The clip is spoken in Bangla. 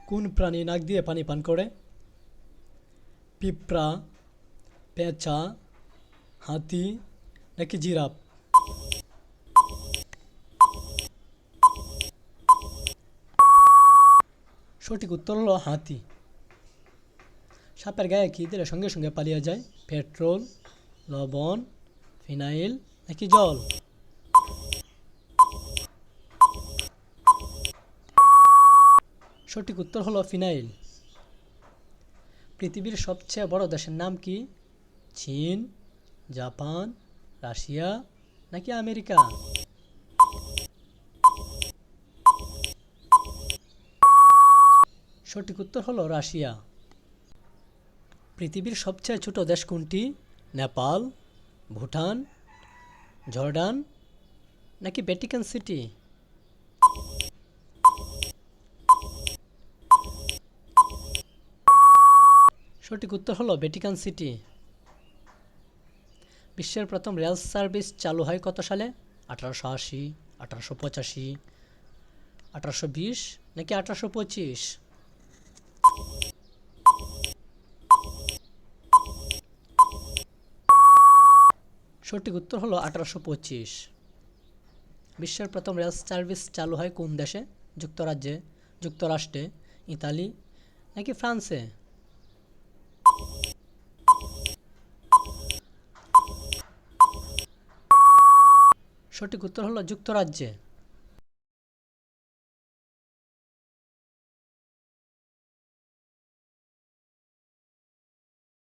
কোন প্রাণী নাক দিয়ে পানি পান করে? পিঁপড়া, পেঁচা, হাতি নাকি জিরাফ? সঠিক উত্তর হলো হাতি। সাপের গায়ে কি দিলে সঙ্গে সঙ্গে পালিয়ে যায়? পেট্রোল, লবণ, ফিনাইল নাকি জল? সঠিক উত্তর হলো ফিনাইল। পৃথিবীর সবচেয়ে বড় দেশের নাম কি? চীন, জাপান, রাশিয়া নাকি আমেরিকা? সঠিক উত্তর হলো রাশিয়া। পৃথিবীর সবচেয়ে ছোট দেশ কোনটি? নেপাল, ভুটান, জর্ডান নাকি ভ্যাটিকান সিটি? সঠিক উত্তর হলো ভ্যাটিকান সিটি। বিশ্বের প্রথম রেল সার্ভিস চালু হয় কত সালে? 1880, 1885, 1820 নাকি 1825? সঠিক উত্তর হলো 1825। বিশ্বের প্রথম রেল সার্ভিস চালু হয় কোন দেশে? যুক্তরাজ্যে, যুক্তরাষ্ট্রে, ইতালি নাকি ফ্রান্সে? সঠিক উত্তর হলো যুক্তরাজ্যে।